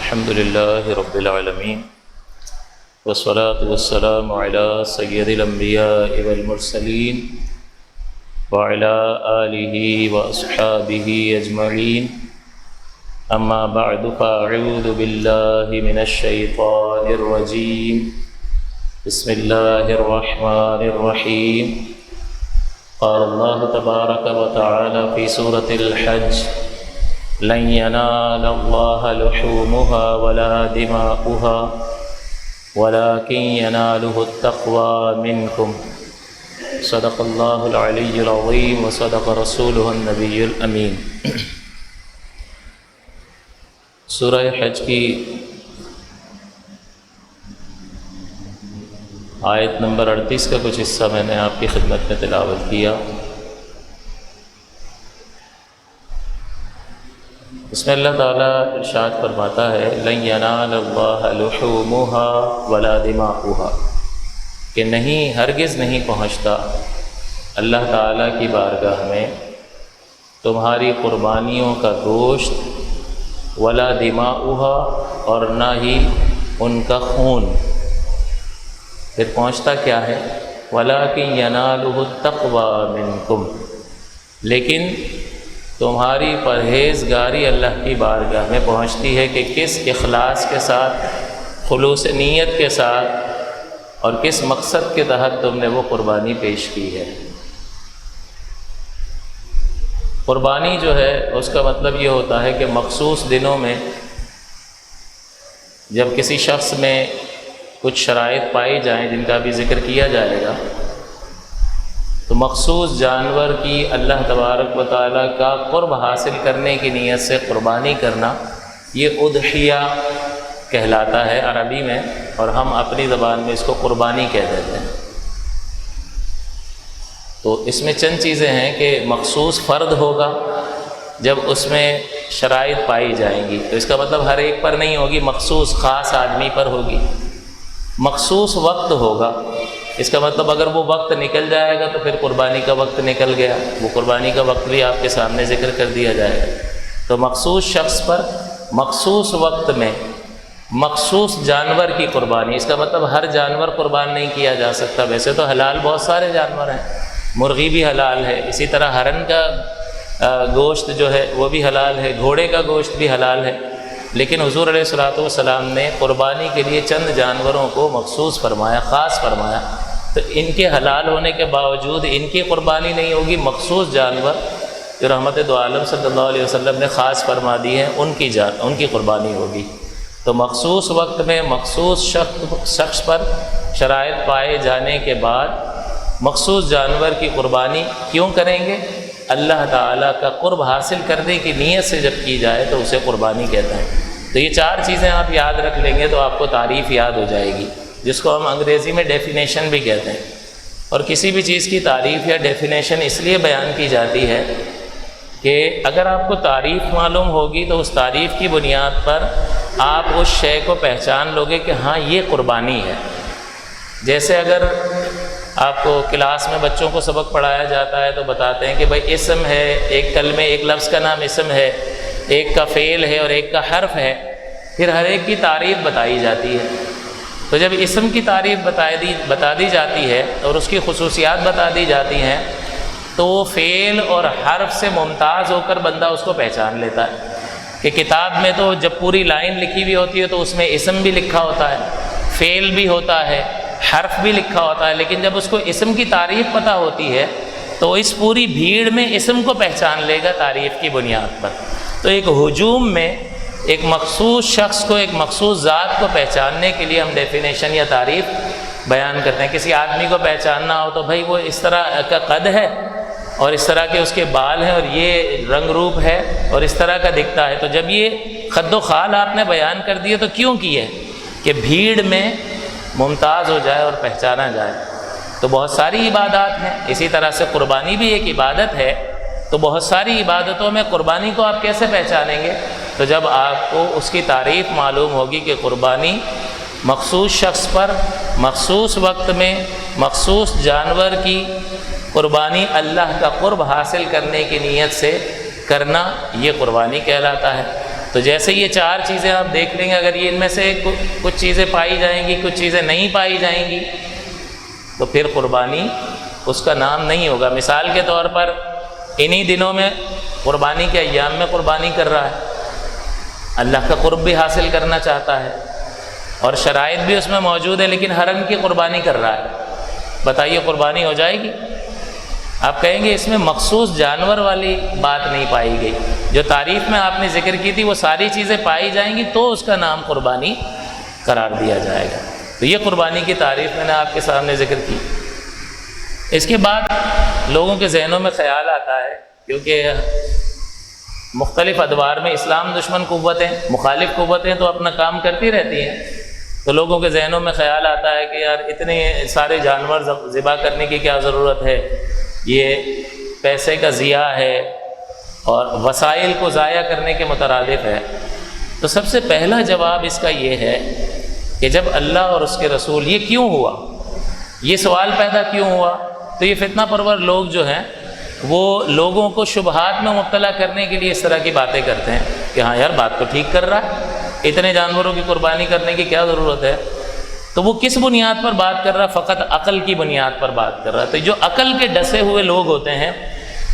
الحمد لله رب العالمين والصلاة والسلام على سيد الأنبياء والمرسلين وعلى آله وأصحابه أجمعين أما بعد فأعوذ بالله من الشيطان الرجيم بسم الله الرحمن الرحيم قال الله تبارك وتعالى في سورة الحج لن ينال الله لحومها ولا دماؤها ولكن يناله التقوى منكم صدق الله العلي العظيم وصدق رسوله النبي الأمين۔ سورہ حج کی آیت نمبر 38 کا کچھ حصہ میں نے آپ کی خدمت میں تلاوت کیا۔ اس میں اللہ تعالیٰ ارشاد فرماتا ہے لن ینال اللہ لحومها ولا دماؤها، کہ نہیں، ہرگز نہیں پہنچتا اللہ تعالیٰ کی بارگاہ میں تمہاری قربانیوں کا گوشت، ولا دماؤها، اور نہ ہی ان کا خون۔ پھر پہنچتا کیا ہے؟ وَلَٰكِن يَنَالُهُ التَّقْوَىٰ مِنكُمْ، لیکن تمہاری پرہیزگاری اللہ کی بارگاہ میں پہنچتی ہے کہ کس اخلاص کے ساتھ، خلوص نیت کے ساتھ اور کس مقصد کے تحت تم نے وہ قربانی پیش کی ہے۔ قربانی جو ہے اس کا مطلب یہ ہوتا ہے کہ مخصوص دنوں میں جب کسی شخص میں کچھ شرائط پائی جائیں جن کا بھی ذکر کیا جائے گا، تو مخصوص جانور کی اللہ تبارک و تعالیٰ کا قرب حاصل کرنے کی نیت سے قربانی کرنا، یہ اضحیہ کہلاتا ہے عربی میں، اور ہم اپنی زبان میں اس کو قربانی کہہ دیتے ہیں۔ تو اس میں چند چیزیں ہیں کہ مخصوص فرد ہوگا جب اس میں شرائط پائی جائیں گی، تو اس کا مطلب ہر ایک پر نہیں ہوگی، مخصوص خاص آدمی پر ہوگی۔ مخصوص وقت ہوگا، اس کا مطلب اگر وہ وقت نکل جائے گا تو پھر قربانی کا وقت نکل گیا، وہ قربانی کا وقت بھی آپ کے سامنے ذکر کر دیا جائے گا۔ تو مخصوص شخص پر مخصوص وقت میں مخصوص جانور کی قربانی، اس کا مطلب ہر جانور قربان نہیں کیا جا سکتا۔ ویسے تو حلال بہت سارے جانور ہیں، مرغی بھی حلال ہے، اسی طرح ہرن کا گوشت جو ہے وہ بھی حلال ہے، گھوڑے کا گوشت بھی حلال ہے، لیکن حضور علیہ الصلوۃ والسلام نے قربانی کے لیے چند جانوروں کو مخصوص فرمایا، خاص فرمایا، تو ان کے حلال ہونے کے باوجود ان کی قربانی نہیں ہوگی۔ مخصوص جانور جو رحمت دو عالم صلی اللہ علیہ وسلم نے خاص فرما دی ہیں ان کی قربانی ہوگی۔ تو مخصوص وقت میں مخصوص شخص پر شرائط پائے جانے کے بعد مخصوص جانور کی قربانی کیوں کریں گے؟ اللہ تعالیٰ کا قرب حاصل کرنے کی نیت سے جب کی جائے تو اسے قربانی کہتے ہیں۔ تو یہ چار چیزیں آپ یاد رکھ لیں گے تو آپ کو تعریف یاد ہو جائے گی، جس کو ہم انگریزی میں ڈیفینیشن بھی کہتے ہیں۔ اور کسی بھی چیز کی تعریف یا ڈیفینیشن اس لیے بیان کی جاتی ہے کہ اگر آپ کو تعریف معلوم ہوگی تو اس تعریف کی بنیاد پر آپ اس شے کو پہچان لوگے کہ ہاں یہ قربانی ہے۔ جیسے اگر آپ کو کلاس میں بچوں کو سبق پڑھایا جاتا ہے تو بتاتے ہیں کہ بھائی اسم ہے، ایک کلمے ایک لفظ کا نام اسم ہے، ایک کا فعل ہے اور ایک کا حرف ہے، پھر ہر ایک کی تعریف بتائی جاتی ہے۔ تو جب اسم کی تعریف بتا دی جاتی ہے اور اس کی خصوصیات بتا دی جاتی ہیں تو وہ فعل اور حرف سے ممتاز ہو کر بندہ اس کو پہچان لیتا ہے کہ کتاب میں تو جب پوری لائن لکھی ہوئی ہوتی ہے تو اس میں اسم بھی لکھا ہوتا ہے، فعل بھی ہوتا ہے، حرف بھی لکھا ہوتا ہے، لیکن جب اس کو اسم کی تعریف پتہ ہوتی ہے تو اس پوری بھیڑ میں اسم کو پہچان لے گا تعریف کی بنیاد پر۔ تو ایک ہجوم میں ایک مخصوص شخص کو، ایک مخصوص ذات کو پہچاننے کے لیے ہم ڈیفینیشن یا تعریف بیان کرتے ہیں۔ کسی آدمی کو پہچاننا ہو تو بھائی وہ اس طرح کا قد ہے اور اس طرح کے اس کے بال ہیں اور یہ رنگ روپ ہے اور اس طرح کا دکھتا ہے، تو جب یہ خد و خال آپ نے بیان کر دیے تو کیوں کیے؟ کہ بھیڑ میں ممتاز ہو جائے اور پہچانا جائے۔ تو بہت ساری عبادات ہیں، اسی طرح سے قربانی بھی ایک عبادت ہے، تو بہت ساری عبادتوں میں قربانی کو آپ کیسے پہچانیں گے؟ تو جب آپ کو اس کی تعریف معلوم ہوگی کہ قربانی مخصوص شخص پر مخصوص وقت میں مخصوص جانور کی قربانی اللہ کا قرب حاصل کرنے کی نیت سے کرنا، یہ قربانی کہلاتا ہے۔ تو جیسے یہ 4 چیزیں آپ دیکھ لیں گے، اگر یہ ان میں سے کچھ چیزیں پائی جائیں گی، کچھ چیزیں نہیں پائی جائیں گی، تو پھر قربانی اس کا نام نہیں ہوگا۔ مثال کے طور پر انہی دنوں میں قربانی کے ایام میں قربانی کر رہا ہے، اللہ کا قرب بھی حاصل کرنا چاہتا ہے اور شرائط بھی اس میں موجود ہے، لیکن حرم کی قربانی کر رہا ہے، بتائیے قربانی ہو جائے گی؟ آپ کہیں گے اس میں مخصوص جانور والی بات نہیں پائی گئی، جو تعریف میں آپ نے ذکر کی تھی وہ ساری چیزیں پائی جائیں گی تو اس کا نام قربانی قرار دیا جائے گا۔ تو یہ قربانی کی تعریف میں نے آپ کے سامنے ذکر کی۔ اس کے بعد لوگوں کے ذہنوں میں خیال آتا ہے، کیونکہ مختلف ادوار میں اسلام دشمن قوتیں، مخالف قوتیں تو اپنا کام کرتی رہتی ہیں، تو لوگوں کے ذہنوں میں خیال آتا ہے کہ یار اتنے سارے جانور ذبح کرنے کی کیا ضرورت ہے، یہ پیسے کا ضیاع ہے اور وسائل کو ضائع کرنے کے مترادف ہے۔ تو سب سے پہلا جواب اس کا یہ ہے کہ جب اللہ اور اس کے رسول، یہ کیوں ہوا، یہ سوال پیدا کیوں ہوا؟ تو یہ فتنہ پرور لوگ جو ہیں وہ لوگوں کو شبہات میں مبتلا کرنے کے لیے اس طرح کی باتیں کرتے ہیں کہ ہاں یار بات تو ٹھیک کر رہا ہے، اتنے جانوروں کی قربانی کرنے کی کیا ضرورت ہے؟ تو وہ کس بنیاد پر بات کر رہا ہے؟ فقط عقل کی بنیاد پر بات کر رہا ہے۔ تو جو عقل کے ڈسے ہوئے لوگ ہوتے ہیں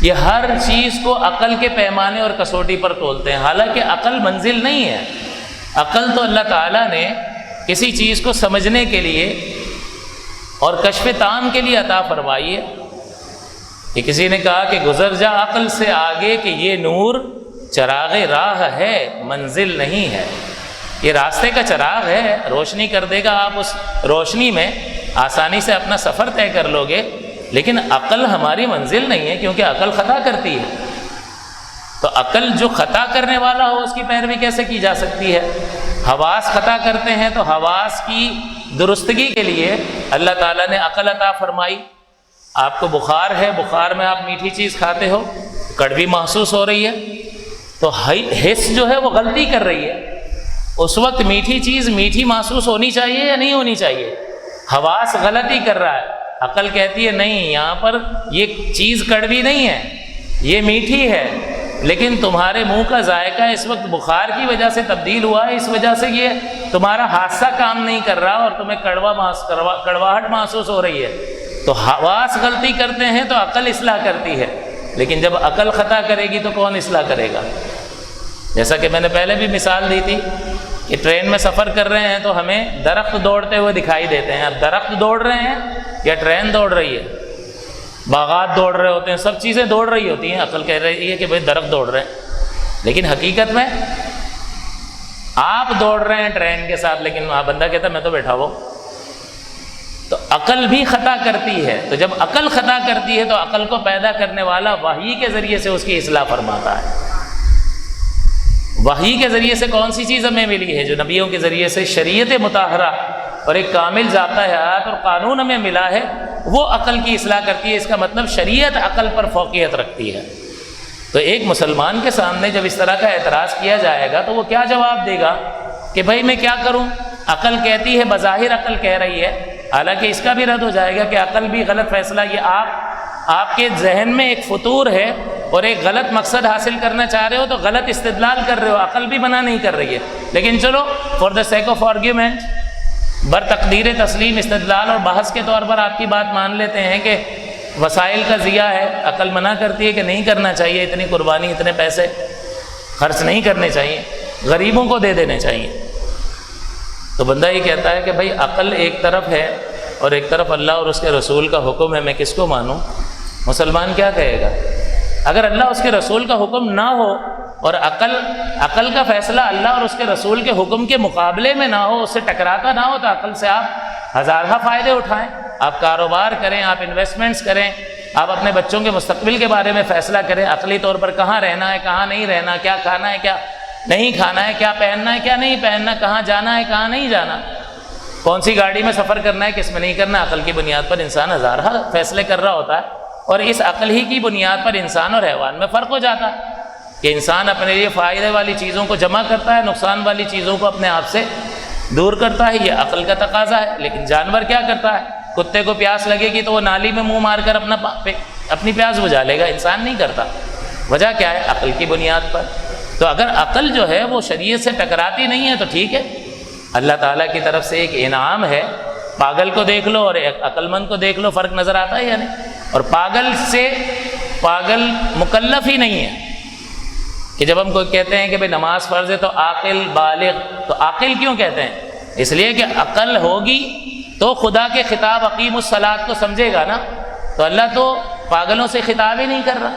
یہ ہر چیز کو عقل کے پیمانے اور کسوٹی پر تولتے ہیں، حالانکہ عقل منزل نہیں ہے۔ عقل تو اللہ تعالیٰ نے کسی چیز کو سمجھنے کے لیے اور کشف تام کے لیے عطا فرمائی ہے۔ کہ کسی نے کہا کہ گزر جا عقل سے آگے کہ یہ نور چراغ راہ ہے، منزل نہیں ہے۔ یہ راستے کا چراغ ہے، روشنی کر دے گا، آپ اس روشنی میں آسانی سے اپنا سفر طے کر لو گے، لیکن عقل ہماری منزل نہیں ہے، کیونکہ عقل خطا کرتی ہے۔ تو عقل جو خطا کرنے والا ہو اس کی پیروی کیسے کی جا سکتی ہے؟ حواس خطا کرتے ہیں تو حواس کی درستگی کے لیے اللہ تعالیٰ نے عقل عطا فرمائی۔ آپ کو بخار ہے، بخار میں آپ میٹھی چیز کھاتے ہو، کڑوی محسوس ہو رہی ہے، تو حس جو ہے وہ غلطی کر رہی ہے۔ اس وقت میٹھی چیز میٹھی محسوس ہونی چاہیے یا نہیں ہونی چاہیے؟ حواس غلطی کر رہا ہے، عقل کہتی ہے نہیں، یہاں پر یہ چیز کڑوی نہیں ہے، یہ میٹھی ہے، لیکن تمہارے منہ کا ذائقہ اس وقت بخار کی وجہ سے تبدیل ہوا ہے، اس وجہ سے یہ تمہارا حادثہ کام نہیں کر رہا اور تمہیں کڑواہٹ محسوس ہو رہی ہے۔ تو حواس غلطی کرتے ہیں تو عقل اصلاح کرتی ہے، لیکن جب عقل خطا کرے گی تو کون اصلاح کرے گا؟ جیسا کہ میں نے پہلے بھی مثال دی تھی کہ ٹرین میں سفر کر رہے ہیں تو ہمیں درخت دوڑتے ہوئے دکھائی دیتے ہیں۔ اب درخت دوڑ رہے ہیں یا ٹرین دوڑ رہی ہے؟ باغات دوڑ رہے ہوتے ہیں، سب چیزیں دوڑ رہی ہوتی ہیں، عقل کہہ رہی ہے کہ بھئی درخت دوڑ رہے ہیں، لیکن حقیقت میں آپ دوڑ رہے ہیں ٹرین کے ساتھ، لیکن بندہ کہتا ہے میں تو بیٹھا ہوا۔ تو عقل بھی خطا کرتی ہے، تو جب عقل خطا کرتی ہے تو عقل کو پیدا کرنے والا وحی کے ذریعے سے اس کی اصلاح فرماتا ہے۔ وحی کے ذریعے سے کون سی چیز ہمیں ملی ہے؟ جو نبیوں کے ذریعے سے شریعت مطہرہ اور ایک کامل ضابطہ حیات اور قانون ہمیں ملا ہے، وہ عقل کی اصلاح کرتی ہے۔ اس کا مطلب شریعت عقل پر فوقیت رکھتی ہے۔ تو ایک مسلمان کے سامنے جب اس طرح کا اعتراض کیا جائے گا تو وہ کیا جواب دے گا کہ بھائی میں کیا کروں؟ عقل کہتی ہے، بظاہر عقل کہہ رہی ہے، حالانکہ اس کا بھی رد ہو جائے گا کہ عقل بھی غلط فیصلہ، یہ آپ کے ذہن میں ایک فطور ہے اور ایک غلط مقصد حاصل کرنا چاہ رہے ہو تو غلط استدلال کر رہے ہو، عقل بھی منع نہیں کر رہی ہے۔ لیکن چلو for the sake of argument, بر تقدیر تسلیم استدلال اور بحث کے طور پر آپ کی بات مان لیتے ہیں کہ وسائل کا ضیاع ہے، عقل منع کرتی ہے کہ نہیں کرنا چاہیے، اتنی قربانی، اتنے پیسے خرچ نہیں کرنے چاہیے، غریبوں کو دے دینے چاہیے۔ تو بندہ یہ کہتا ہے کہ بھائی عقل ایک طرف ہے اور ایک طرف اللہ اور اس کے رسول کا حکم ہے، میں کس کو مانوں؟ مسلمان کیا کہے گا؟ اگر اللہ اس کے رسول کا حکم نہ ہو اور عقل کا فیصلہ اللہ اور اس کے رسول کے حکم کے مقابلے میں نہ ہو، اس سے ٹکراتا نہ ہو، تو عقل سے آپ ہزارہ فائدے اٹھائیں، آپ کاروبار کریں، آپ انویسٹمنٹس کریں، آپ اپنے بچوں کے مستقبل کے بارے میں فیصلہ کریں، عقلی طور پر کہاں رہنا ہے، کہاں نہیں رہنا، کیا کھانا ہے، کیا نہیں کھانا ہے، کیا پہننا ہے، کیا نہیں پہننا، کہاں جانا ہے، کہاں نہیں جانا، کون سی گاڑی میں سفر کرنا ہے، کس میں نہیں کرنا۔ عقل کی بنیاد پر انسان ہزارہ فیصلے کر رہا ہوتا ہے، اور اس عقل ہی کی بنیاد پر انسان اور حیوان میں فرق ہو جاتا ہے کہ انسان اپنے لیے فائدے والی چیزوں کو جمع کرتا ہے، نقصان والی چیزوں کو اپنے آپ سے دور کرتا ہے، یہ عقل کا تقاضا ہے۔ لیکن جانور کیا کرتا ہے؟ کتے کو پیاس لگے گی تو وہ نالی میں منہ مار کر اپنی پیاس بجھا لے گا، انسان نہیں کرتا۔ وجہ کیا ہے؟ عقل کی بنیاد پر۔ تو اگر عقل جو ہے وہ شریعت سے ٹکراتی نہیں ہے تو ٹھیک ہے، اللہ تعالیٰ کی طرف سے ایک انعام ہے۔ پاگل کو دیکھ لو اور ایک عقل مند کو دیکھ لو، فرق نظر آتا ہے یا نہیں؟ اور پاگل مکلف ہی نہیں ہے کہ جب ہم کوئی کہتے ہیں کہ بھئی نماز فرض ہے تو عاقل بالغ، تو عاقل کیوں کہتے ہیں؟ اس لیے کہ عقل ہوگی تو خدا کے خطاب اقیم الصلاۃ کو سمجھے گا نا۔ تو اللہ تو پاگلوں سے خطاب ہی نہیں کر رہا،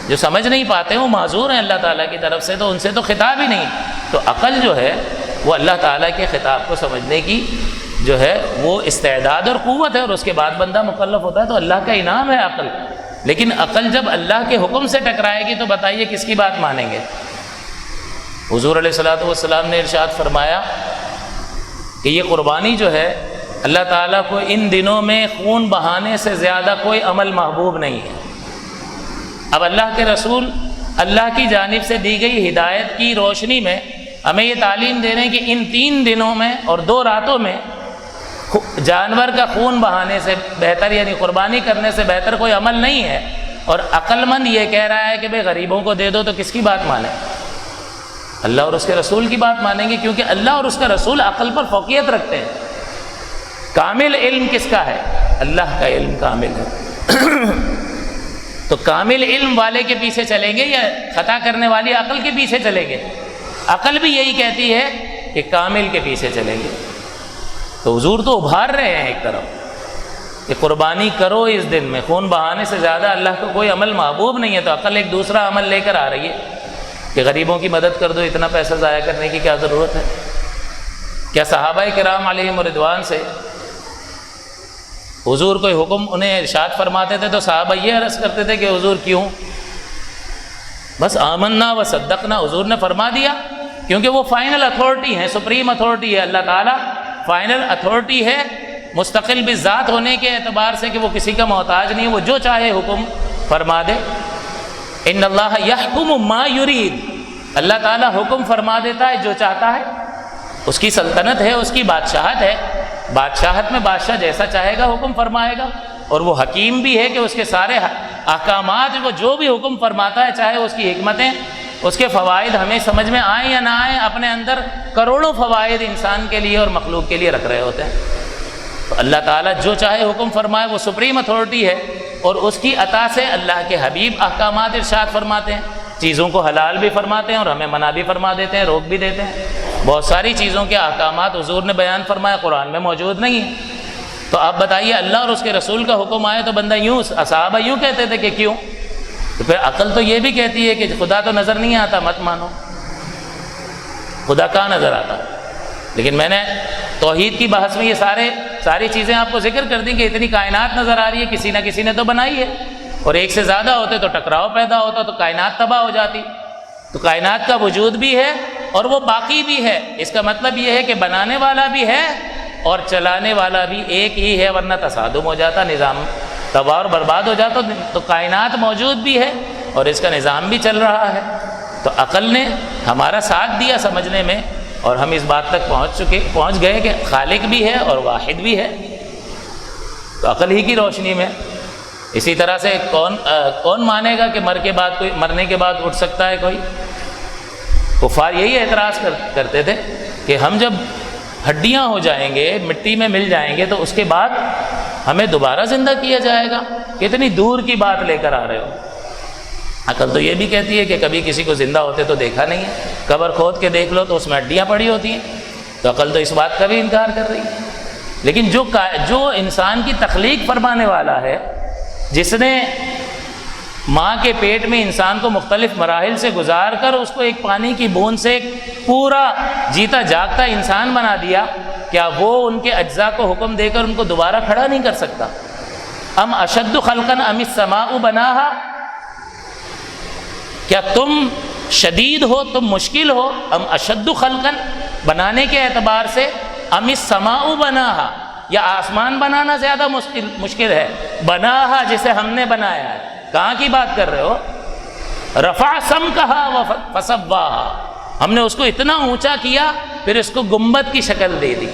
جو سمجھ نہیں پاتے وہ معذور ہیں اللہ تعالیٰ کی طرف سے، تو ان سے تو خطاب ہی نہیں۔ تو عقل جو ہے وہ اللہ تعالیٰ کے خطاب کو سمجھنے کی جو ہے وہ استعداد اور قوت ہے، اور اس کے بعد بندہ مکلف ہوتا ہے، تو اللہ کا انعام ہے عقل۔ لیکن عقل جب اللہ کے حکم سے ٹکرائے گی تو بتائیے کس کی بات مانیں گے؟ حضور علیہ الصلوۃ والسلام نے ارشاد فرمایا کہ یہ قربانی جو ہے اللہ تعالیٰ کو ان دنوں میں خون بہانے سے زیادہ کوئی عمل محبوب نہیں ہے۔ اب اللہ کے رسول اللہ کی جانب سے دی گئی ہدایت کی روشنی میں ہمیں یہ تعلیم دے رہے ہیں کہ ان 3 دنوں میں اور 2 راتوں میں جانور کا خون بہانے سے بہتر، یعنی قربانی کرنے سے بہتر کوئی عمل نہیں ہے۔ اور عقل مند یہ کہہ رہا ہے کہ بھئی غریبوں کو دے دو، تو کس کی بات مانیں؟ اللہ اور اس کے رسول کی بات مانیں گے، کیونکہ اللہ اور اس کا رسول عقل پر فوقیت رکھتے ہیں۔ کامل علم کس کا ہے؟ اللہ کا علم کامل ہے۔ تو کامل علم والے کے پیچھے چلیں گے یا خطا کرنے والی عقل کے پیچھے چلیں گے؟ عقل بھی یہی کہتی ہے کہ کامل کے پیچھے چلیں گے۔ تو حضور تو ابھار رہے ہیں ایک طرف کہ قربانی کرو اس دن میں، خون بہانے سے زیادہ اللہ کو کوئی عمل محبوب نہیں ہے، تو عقل ایک دوسرا عمل لے کر آ رہی ہے کہ غریبوں کی مدد کر دو، اتنا پیسہ ضائع کرنے کی کیا ضرورت ہے؟ کیا صحابہ کرام علیہم رضوان سے حضور کوئی حکم انہیں ارشاد فرماتے تھے تو صحابہ یہ عرض کرتے تھے کہ حضور کیوں؟ بس آمنا و صدقنا، حضور نے فرما دیا، کیونکہ وہ فائنل اتھارٹی ہیں، سپریم اتھارٹی ہے، اللہ تعالیٰ فائنل اتھارٹی ہے، مستقل بذات ہونے کے اعتبار سے کہ وہ کسی کا محتاج نہیں ہے، وہ جو چاہے حکم فرما دے۔ ان اللہ یحکم ما یرید، اللہ تعالیٰ حکم فرما دیتا ہے جو چاہتا ہے، اس کی سلطنت ہے، اس کی بادشاہت ہے، بادشاہت میں بادشاہ جیسا چاہے گا حکم فرمائے گا، اور وہ حکیم بھی ہے کہ اس کے سارے احکامات وہ جو بھی حکم فرماتا ہے، چاہے اس کی حکمتیں، اس کے فوائد ہمیں سمجھ میں آئیں یا نہ آئیں، اپنے اندر کروڑوں فوائد انسان کے لیے اور مخلوق کے لیے رکھ رہے ہوتے ہیں۔ تو اللہ تعالیٰ جو چاہے حکم فرمائے، وہ سپریم اتھارٹی ہے، اور اس کی عطا سے اللہ کے حبیب احکامات ارشاد فرماتے ہیں، چیزوں کو حلال بھی فرماتے ہیں اور ہمیں منع بھی فرما دیتے ہیں، روک بھی دیتے ہیں۔ بہت ساری چیزوں کے احکامات حضور نے بیان فرمایا، قرآن میں موجود نہیں ہیں۔ تو آپ بتائیے اللہ اور اس کے رسول کا حکم آئے تو بندہ یوں، صحابہ یوں کہتے تھے کہ کیوں؟ تو پھر عقل تو یہ بھی کہتی ہے کہ خدا تو نظر نہیں آتا، مت مانو، خدا کہاں نظر آتا؟ لیکن میں نے توحید کی بحث میں یہ ساری چیزیں آپ کو ذکر کر دیں کہ اتنی کائنات نظر آ رہی ہے، کسی نہ کسی نے تو بنائی ہے، اور ایک سے زیادہ ہوتے تو ٹکراؤ پیدا ہوتا، تو کائنات تباہ ہو جاتی۔ تو کائنات کا وجود بھی ہے اور وہ باقی بھی ہے، اس کا مطلب یہ ہے کہ بنانے والا بھی ہے اور چلانے والا بھی ایک ہی ہے، ورنہ تصادم ہو جاتا، نظام تباہ اور برباد ہو جاتا۔ تو کائنات موجود بھی ہے اور اس کا نظام بھی چل رہا ہے۔ تو عقل نے ہمارا ساتھ دیا سمجھنے میں، اور ہم اس بات تک پہنچ گئے کہ خالق بھی ہے اور واحد بھی ہے، تو عقل ہی کی روشنی میں۔ اسی طرح سے کون مانے گا کہ مرنے کے بعد اٹھ سکتا ہے کوئی؟ کفار یہی اعتراض کرتے تھے کہ ہم جب ہڈیاں ہو جائیں گے، مٹی میں مل جائیں گے، تو اس کے بعد ہمیں دوبارہ زندہ کیا جائے گا۔ کتنی دور کی بات لے کر آ رہے ہو۔ عقل تو یہ بھی کہتی ہے کہ کبھی کسی کو زندہ ہوتے تو دیکھا نہیں ہے، قبر کھود کے دیکھ لو تو اس میں ہڈیاں پڑی ہوتی ہیں، تو عقل تو اس بات کا بھی انکار کر رہی ہے۔ لیکن جو انسان کی تخلیق فرمانے والا ہے، جس نے ماں کے پیٹ میں انسان کو مختلف مراحل سے گزار کر اس کو ایک پانی کی بوند سے ایک پورا جیتا جاگتا انسان بنا دیا، کیا وہ ان کے اجزاء کو حکم دے کر ان کو دوبارہ کھڑا نہیں کر سکتا؟ ام اشد خلقا ام السماء بناہا، کیا تم شدید ہو، تم مشکل ہو؟ ام اشد خلقا بنانے کے اعتبار سے، ام السماء بناہا، یا آسمان بنانا زیادہ مشکل ہے؟ بناہا جسے ہم نے بنایا ہے، کہاں کی بات کر رہے ہو؟ رفع سمکہا فسواہا، ہم نے اس کو اتنا اونچا کیا، پھر اس کو گنبد کی شکل دے دی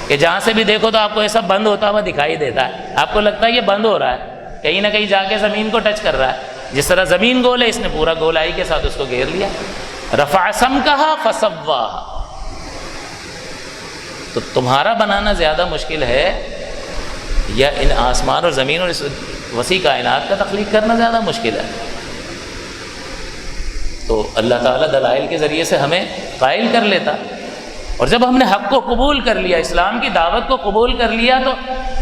کہ جہاں سے بھی دیکھو تو آپ کو ایسا بند ہوتا ہوا دکھائی دیتا ہے، آپ کو لگتا ہے یہ بند ہو رہا ہے، کہیں نہ کہیں جا کے زمین کو ٹچ کر رہا ہے۔ جس طرح زمین گول ہے، اس نے پورا گولائی کے ساتھ اس کو گھیر لیا۔ رفع سمکہا فسواہا. تو تمہارا بنانا زیادہ مشکل ہے یا ان آسمان اور زمین اور اس وسیع کائنات کا تخلیق کرنا زیادہ مشکل ہے؟ تو اللہ تعالیٰ دلائل کے ذریعے سے ہمیں قائل کر لیتا. اور جب ہم نے حق کو قبول کر لیا، اسلام کی دعوت کو قبول کر لیا، تو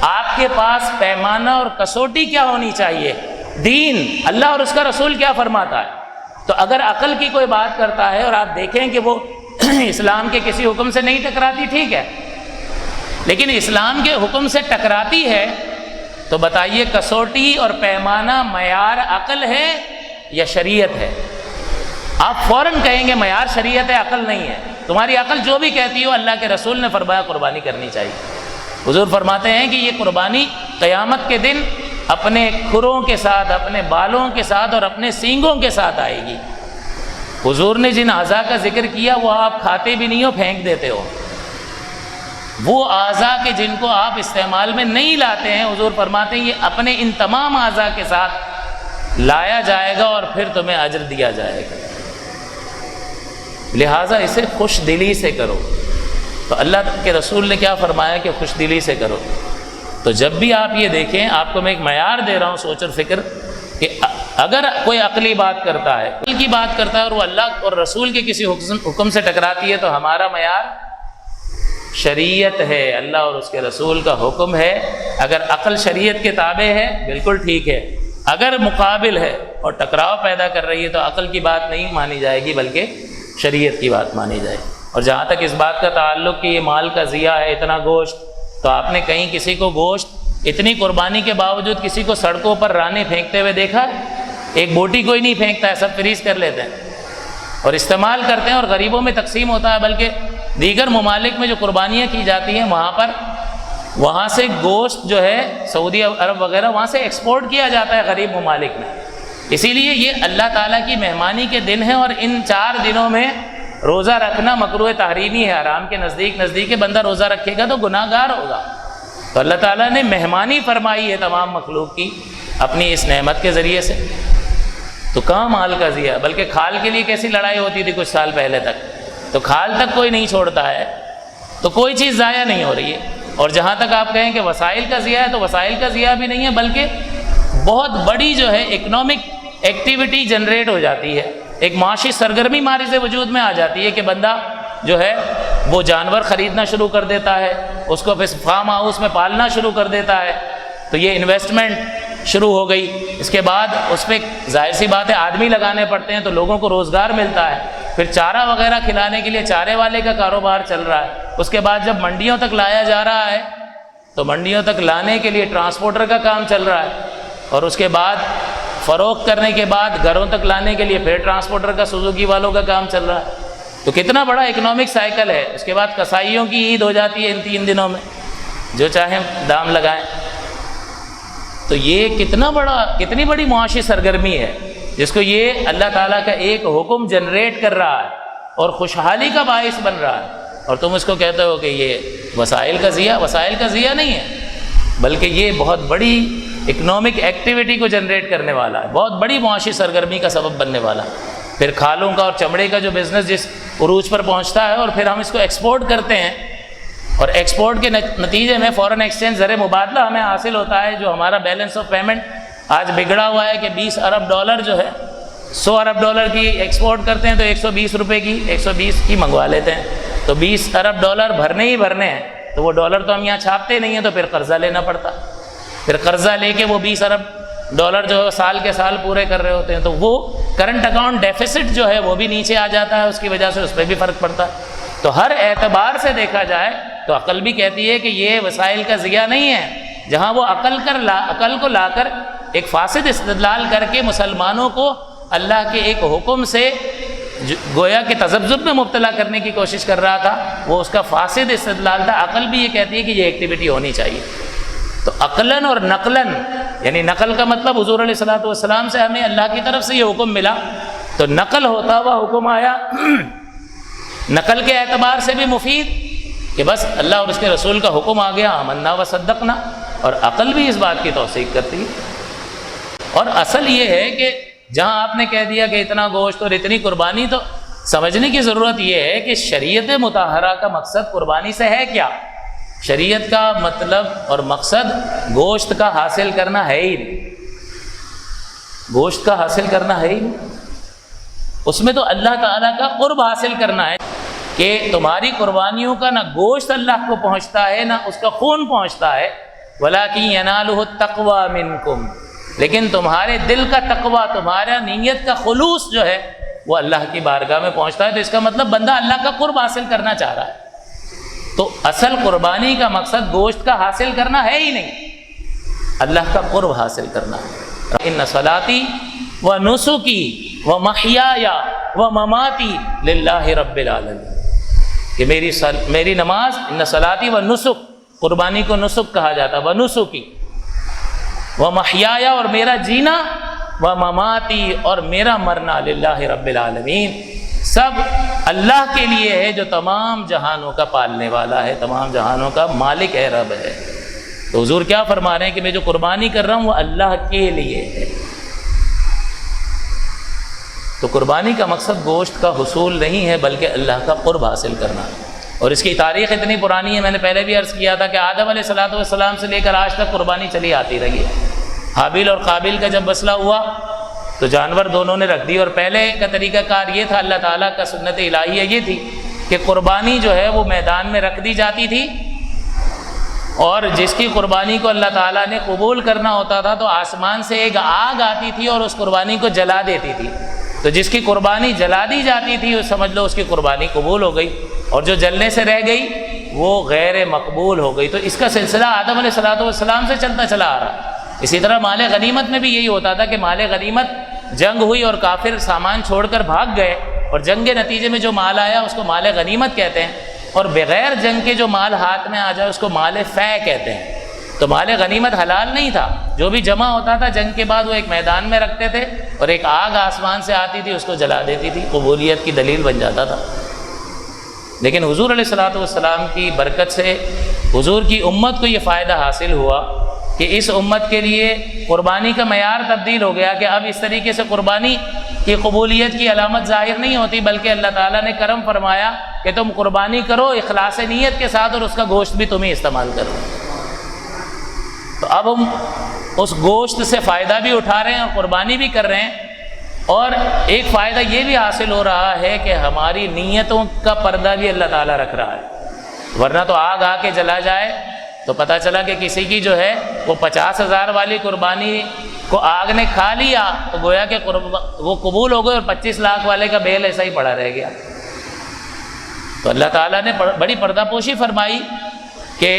آپ کے پاس پیمانہ اور کسوٹی کیا ہونی چاہیے؟ دین، اللہ اور اس کا رسول کیا فرماتا ہے. تو اگر عقل کی کوئی بات کرتا ہے اور آپ دیکھیں کہ وہ اسلام کے کسی حکم سے نہیں ٹکراتی، ٹھیک ہے، لیکن اسلام کے حکم سے ٹکراتی ہے، تو بتائیے کسوٹی اور پیمانہ معیار عقل ہے یا شریعت ہے؟ آپ فوراً کہیں گے معیار شریعت ہے، عقل نہیں ہے. تمہاری عقل جو بھی کہتی ہو، اللہ کے رسول نے فرمایا قربانی کرنی چاہیے. حضور فرماتے ہیں کہ یہ قربانی قیامت کے دن اپنے کھروں کے ساتھ، اپنے بالوں کے ساتھ اور اپنے سینگوں کے ساتھ آئے گی. حضور نے جن اعضاء کا ذکر کیا وہ آپ کھاتے بھی نہیں ہو، پھینک دیتے ہو. وہ اعضاء کے جن کو آپ استعمال میں نہیں لاتے ہیں، حضور فرماتے ہیں یہ اپنے ان تمام اعضاء کے ساتھ لایا جائے گا اور پھر تمہیں اجر دیا جائے گا. لہٰذا اسے خوش دلی سے کرو. تو اللہ کے رسول نے کیا فرمایا کہ خوش دلی سے کرو. تو جب بھی آپ یہ دیکھیں، آپ کو میں ایک معیار دے رہا ہوں سوچ اور فکر، کہ اگر کوئی عقلی بات کرتا ہے، عقل کی بات کرتا ہے اور وہ اللہ اور رسول کے کسی حکم سے ٹکراتی ہے، تو ہمارا معیار شریعت ہے، اللہ اور اس کے رسول کا حکم ہے. اگر عقل شریعت کے تابع ہے بالکل ٹھیک ہے، اگر مقابل ہے اور ٹکراؤ پیدا کر رہی ہے تو عقل کی بات نہیں مانی جائے گی بلکہ شریعت کی بات مانی جائے. اور جہاں تک اس بات کا تعلق کہ یہ مال کا ضیاع ہے، اتنا گوشت، تو آپ نے کہیں کسی کو گوشت اتنی قربانی کے باوجود کسی کو سڑکوں پر رانے پھینکتے ہوئے دیکھا؟ ایک بوٹی کوئی نہیں پھینکتا ہے، سب فریز کر لیتے ہیں اور استعمال کرتے ہیں اور غریبوں میں تقسیم ہوتا ہے. بلکہ دیگر ممالک میں جو قربانیاں کی جاتی ہیں وہاں سے گوشت جو ہے سعودی عرب وغیرہ وہاں سے ایکسپورٹ کیا جاتا ہے غریب ممالک میں. اسی لیے یہ اللہ تعالیٰ کی مہمانی کے دن ہیں، اور ان 4 دنوں میں روزہ رکھنا مکروہ تحریمی ہے. حرام کے نزدیک بندہ روزہ رکھے گا تو گناہ گار ہوگا. تو اللہ تعالیٰ نے مہمانی فرمائی ہے تمام مخلوق کی اپنی اس نعمت کے ذریعے سے. تو کہاں مال کا ضیاع؟ بلکہ کھال کے لیے کیسی لڑائی ہوتی تھی کچھ سال پہلے تک، تو کھال تک کوئی نہیں چھوڑتا ہے، تو کوئی چیز ضائع نہیں ہو رہی ہے. اور جہاں تک آپ کہیں کہ وسائل کا ضیاع ہے، تو وسائل کا ضیاع بھی نہیں ہے، بلکہ بہت بڑی جو ہے اکنامک ایکٹیویٹی جنریٹ ہو جاتی ہے. ایک معاشی سرگرمی مارز وجود میں آ جاتی ہے کہ بندہ جو ہے وہ جانور خریدنا شروع کر دیتا ہے، اس کو پھر فارم ہاؤس میں پالنا شروع کر دیتا ہے. تو یہ انویسٹمنٹ شروع ہو گئی. اس کے بعد اس پہ ظاہر سی بات ہے آدمی لگانے پڑتے ہیں، تو لوگوں کو روزگار ملتا ہے. پھر چارہ وغیرہ کھلانے کے لیے چارے والے کا کاروبار چل رہا ہے. اس کے بعد جب منڈیوں تک لایا جا رہا ہے تو منڈیوں تک لانے کے لیے ٹرانسپورٹر کا کام چل رہا ہے. اور اس کے بعد فروخت کرنے کے بعد گھروں تک لانے کے لیے پھر ٹرانسپورٹر کا، سوزوکی والوں کا کام چل رہا ہے. تو کتنا بڑا اکنامک سائیکل ہے. اس کے بعد کسائیوں کی عید ہو جاتی ہے ان 3 دنوں میں، جو چاہیں دام لگائیں. تو یہ کتنی بڑی معاشی سرگرمی ہے جس کو یہ اللہ تعالیٰ کا ایک حکم جنریٹ کر رہا ہے اور خوشحالی کا باعث بن رہا ہے. اور تم اس کو کہتے ہو کہ یہ وسائل کا ضیاع نہیں ہے، بلکہ یہ بہت بڑی اکنامک ایکٹیویٹی کو جنریٹ کرنے والا ہے، بہت بڑی معاشی سرگرمی کا سبب بننے والا ہے. پھر کھالوں کا اور چمڑے کا جو بزنس جس عروج پر پہنچتا ہے، اور پھر ہم اس کو ایکسپورٹ کرتے ہیں، اور ایکسپورٹ کے نتیجے میں فورن ایکسچینج زر مبادلہ ہمیں حاصل ہوتا ہے، جو ہمارا بیلنس آف پیمنٹ آج بگڑا ہوا ہے کہ 20 ارب ڈالر جو ہے، 100 ارب ڈالر کی ایکسپورٹ کرتے ہیں تو 120 روپے کی 120 کی منگوا لیتے ہیں. تو 20 ارب ڈالر بھرنے ہی بھرنے ہیں، تو وہ ڈالر تو ہم یہاں چھاپتے نہیں ہیں، تو پھر قرضہ لینا پڑتا. پھر قرضہ لے کے وہ 20 ارب ڈالر جو ہے سال کے سال پورے کر رہے ہوتے ہیں. تو وہ کرنٹ اکاؤنٹ ڈیفیسٹ جو ہے وہ بھی نیچے آ جاتا ہے، اس کی وجہ سے اس پہ بھی فرق پڑتا ہے. تو ہر اعتبار سے دیکھا جائے تو عقل بھی کہتی ہے کہ یہ وسائل کا ضیاع نہیں ہے. جہاں وہ عقل کو لا کر ایک فاسد استدلال کر کے مسلمانوں کو اللہ کے ایک حکم سے گویا کہ تذبذب میں مبتلا کرنے کی کوشش کر رہا تھا، وہ اس کا فاسد استدلال تھا. عقل بھی یہ کہتی ہے کہ یہ ایکٹیویٹی ہونی چاہیے. تو عقلاً اور نقلاً، یعنی نقل کا مطلب حضور علیہ الصلوۃ والسلام سے ہمیں اللہ کی طرف سے یہ حکم ملا، تو نقل ہوتا ہوا حکم آیا نقل کے اعتبار سے بھی مفید کہ بس اللہ اور اس کے رسول کا حکم آ گیا، آمنا و صدقنا. اور عقل بھی اس بات کی توثیق کرتی ہے. اور اصل یہ ہے کہ جہاں آپ نے کہہ دیا کہ اتنا گوشت اور اتنی قربانی، تو سمجھنے کی ضرورت یہ ہے کہ شریعت مطہرہ کا مقصد قربانی سے ہے کیا؟ شریعت کا مطلب اور مقصد گوشت کا حاصل کرنا ہے ہی نہیں، گوشت کا حاصل کرنا ہے ہی نہیں، اس میں تو اللہ تعالیٰ کا قرب حاصل کرنا ہے کہ تمہاری قربانیوں کا نہ گوشت اللہ کو پہنچتا ہے نہ اس کا خون پہنچتا ہے، وَلَٰكِن يَنَالُهُ التَّقْوَىٰ مِنكُمْ، لیکن تمہارے دل کا تقویٰ، تمہارا نیت کا خلوص جو ہے وہ اللہ کی بارگاہ میں پہنچتا ہے۔ تو اس کا مطلب بندہ اللہ کا قرب حاصل کرنا چاہ رہا ہے، تو اصل قربانی کا مقصد گوشت کا حاصل کرنا ہے ہی نہیں، اللہ کا قرب حاصل کرنا ہے۔ ان صلاتي ونسكي ومحياي ومماتي للہ رب العالمین، کہ میری نماز، ان صلاتی و نسک، قربانی کو نسک کہا جاتا ہے، ونسکی ومحیایا، اور میرا جینا، ومماتی، اور میرا مرنا، للہ رب العالمین، سب اللہ کے لیے ہے جو تمام جہانوں کا پالنے والا ہے، تمام جہانوں کا مالک ہے، رب ہے۔ تو حضور کیا فرما رہے ہیں کہ میں جو قربانی کر رہا ہوں وہ اللہ کے لیے ہے۔ تو قربانی کا مقصد گوشت کا حصول نہیں ہے بلکہ اللہ کا قرب حاصل کرنا ہے۔ اور اس کی تاریخ اتنی پرانی ہے، میں نے پہلے بھی عرض کیا تھا کہ آدم علیہ السلام سے لے کر آج تک قربانی چلی آتی رہی ہے۔ حابیل اور قابیل کا جب مسئلہ ہوا تو جانور دونوں نے رکھ دی، اور پہلے کا طریقہ کار یہ تھا، اللہ تعالیٰ کا سنت الہیہ یہ تھی کہ قربانی جو ہے وہ میدان میں رکھ دی جاتی تھی، اور جس کی قربانی کو اللہ تعالیٰ نے قبول کرنا ہوتا تھا تو آسمان سے ایک آگ آتی تھی اور اس قربانی کو جلا دیتی تھی۔ تو جس کی قربانی جلا دی جاتی تھی سمجھ لو اس کی قربانی قبول ہو گئی، اور جو جلنے سے رہ گئی وہ غیر مقبول ہو گئی۔ تو اس کا سلسلہ آدم علیہ السلام سے چلتا چلا آ رہا۔ اسی طرح مال غنیمت میں بھی یہی ہوتا تھا کہ مال غنیمت جنگ ہوئی اور کافر سامان چھوڑ کر بھاگ گئے، اور جنگ کے نتیجے میں جو مال آیا اس کو مال غنیمت کہتے ہیں، اور بغیر جنگ کے جو مال ہاتھ میں آ جائے اس کو مال فے کہتے ہیں۔ تو مال غنیمت حلال نہیں تھا، جو بھی جمع ہوتا تھا جنگ کے بعد وہ ایک میدان میں رکھتے تھے، اور ایک آگ آسمان سے آتی تھی اس کو جلا دیتی تھی، قبولیت کی دلیل بن جاتا تھا۔ لیکن حضور علیہ السلام کی برکت سے حضور کی امت کو یہ فائدہ حاصل ہوا کہ اس امت کے لیے قربانی کا معیار تبدیل ہو گیا کہ اب اس طریقے سے قربانی کی قبولیت کی علامت ظاہر نہیں ہوتی، بلکہ اللہ تعالیٰ نے کرم فرمایا کہ تم قربانی کرو اخلاص نیت کے ساتھ، اور اس کا گوشت بھی تم ہی استعمال کرو۔ تو اب ہم اس گوشت سے فائدہ بھی اٹھا رہے ہیں اور قربانی بھی کر رہے ہیں، اور ایک فائدہ یہ بھی حاصل ہو رہا ہے کہ ہماری نیتوں کا پردہ بھی اللہ تعالیٰ رکھ رہا ہے، ورنہ تو آگ آ کے جلا جائے تو پتہ چلا کہ کسی کی جو ہے وہ 50,000 والی قربانی کو آگ نے کھا لیا تو گویا کہ وہ قبول ہو گئے، اور 25 لاکھ والے کا بیل ایسا ہی پڑا رہ گیا۔ تو اللہ تعالیٰ نے بڑی پردہ پوشی فرمائی کہ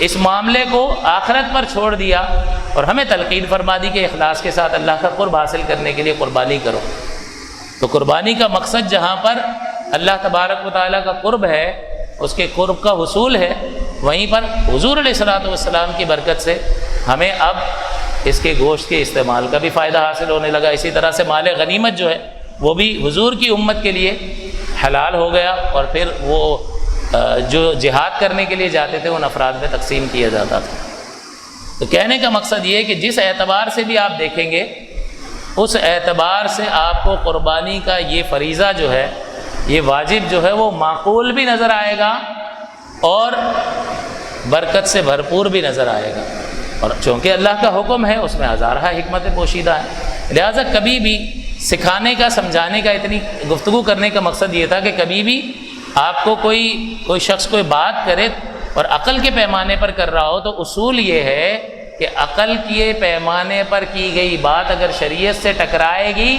اس معاملے کو آخرت پر چھوڑ دیا، اور ہمیں تلقین فرما دی کہ اخلاص کے ساتھ اللہ کا قرب حاصل کرنے کے لیے قربانی کرو۔ تو قربانی کا مقصد جہاں پر اللہ تبارک و تعالیٰ کا قرب ہے، اس کے قرب کا حصول ہے، وہیں پر حضور علیہ السلام کی برکت سے ہمیں اب اس کے گوشت کے استعمال کا بھی فائدہ حاصل ہونے لگا۔ اسی طرح سے مال غنیمت جو ہے وہ بھی حضور کی امت کے لیے حلال ہو گیا، اور پھر وہ جو جہاد کرنے کے لیے جاتے تھے ان افراد میں تقسیم کیا جاتا تھا۔ تو کہنے کا مقصد یہ ہے کہ جس اعتبار سے بھی آپ دیکھیں گے اس اعتبار سے آپ کو قربانی کا یہ فریضہ جو ہے، یہ واجب جو ہے وہ معقول بھی نظر آئے گا اور برکت سے بھرپور بھی نظر آئے گا، اور چونکہ اللہ کا حکم ہے اس میں ہزارہ حکمت پوشیدہ ہیں۔ لہٰذا کبھی بھی سکھانے کا، سمجھانے کا، اتنی گفتگو کرنے کا مقصد یہ تھا کہ کبھی بھی آپ کو کوئی شخص کوئی بات کرے اور عقل کے پیمانے پر کر رہا ہو تو اصول یہ ہے کہ عقل کے پیمانے پر کی گئی بات اگر شریعت سے ٹکرائے گی